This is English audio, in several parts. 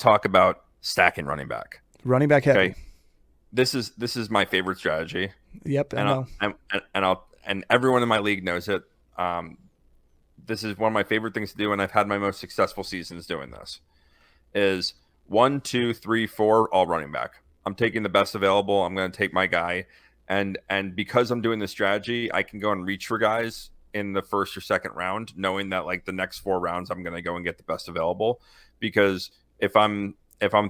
talk about stacking running back. Running back heavy. Okay, this is my favorite strategy, Yep, I and know. and everyone in my league knows it. This is one of my favorite things to do, and I've had my most successful seasons doing this. Is 1, 2, 3, 4 all running back. I'm taking the best available. I'm going to take my guy, and because I'm doing this strategy, I can go and reach for guys in the first or second round, knowing that like the next 4 rounds I'm going to go and get the best available. Because if I'm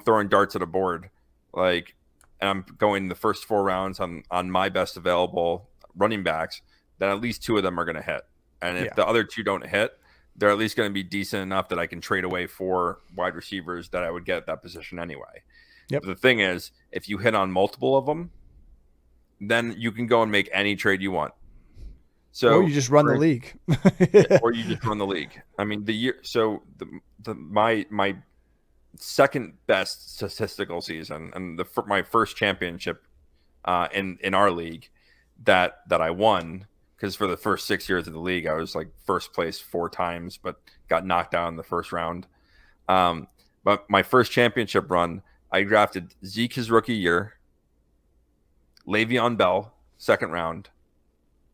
throwing darts at a board, like, and I'm going the first 4 rounds on my best available running backs, then at least 2 of them are going to hit. And if Yeah. the other 2 don't hit, they're at least going to be decent enough that I can trade away 4 wide receivers that I would get at that position anyway. Yep. But the thing is, if you hit on multiple of them, then you can go and make any trade you want. So, Or you just run the league. or you just run the league. I mean, my second best statistical season and my first championship in our league that I won, because for the first 6 years of the league I was like first place 4 times but got knocked out in the first round. But my first championship run, I drafted Zeke his rookie year, Le'Veon Bell second round,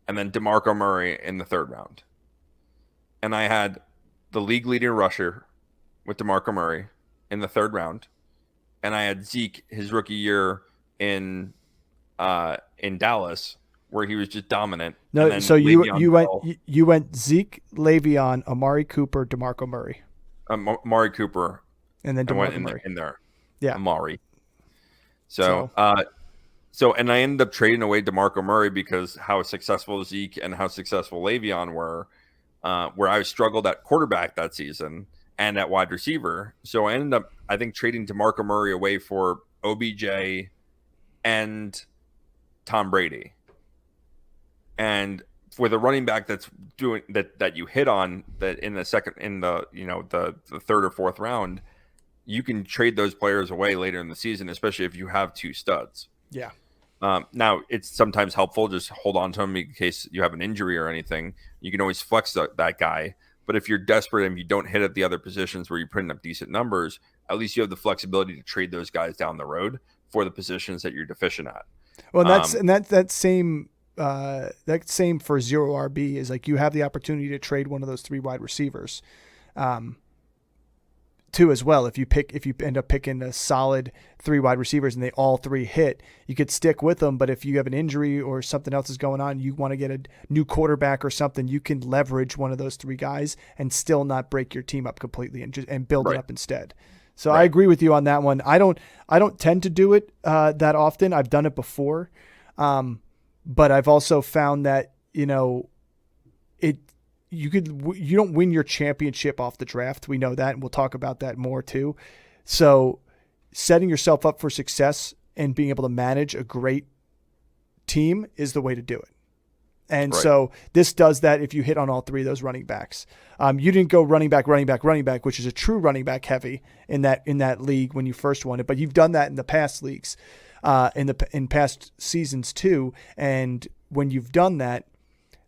and then DeMarco Murray in the third round. And I had the league leading rusher with DeMarco Murray in the third round, and I had Zeke his rookie year in Dallas, where he was just dominant. No, so you went Zeke, Le'Veon, Amari Cooper, DeMarco Murray, Amari Cooper, and then DeMarco Murray in there. Yeah, Amari. So and I ended up trading away DeMarco Murray because how successful Zeke and how successful Le'Veon were, where I struggled at quarterback that season and at wide receiver. So I ended up, I think, trading DeMarco Murray away for OBJ and Tom Brady. And with a running back that's doing that you hit on that in the third or fourth round, you can trade those players away later in the season, especially if you have 2 studs. Yeah. Now it's sometimes helpful just hold on to him in case you have an injury or anything. You can always flex that guy. But if you're desperate and you don't hit at the other positions where you're putting up decent numbers, at least you have the flexibility to trade those guys down the road for the positions that you're deficient at. Well, that same for zero RB is like you have the opportunity to trade one of those 3 wide receivers, too as well. If you end up picking a solid 3 wide receivers and they all 3 hit, you could stick with them. But if you have an injury or something else is going on, you want to get a new quarterback or something, you can leverage one of those 3 guys and still not break your team up completely and build it up instead. So I agree with you on that one. I don't tend to do it that often. I've done it before. But I've also found that, you don't win your championship off the draft. We know that, and we'll talk about that more too. So setting yourself up for success and being able to manage a great team is the way to do it. And so this does that if you hit on all 3 of those running backs. You didn't go running back, which is a true running back heavy in that league when you first won it, but you've done that in the past leagues. In past seasons too. And when you've done that,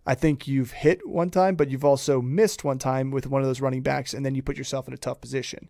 I think you've hit one time, but you've also missed one time with one of those running backs, and then you put yourself in a tough position.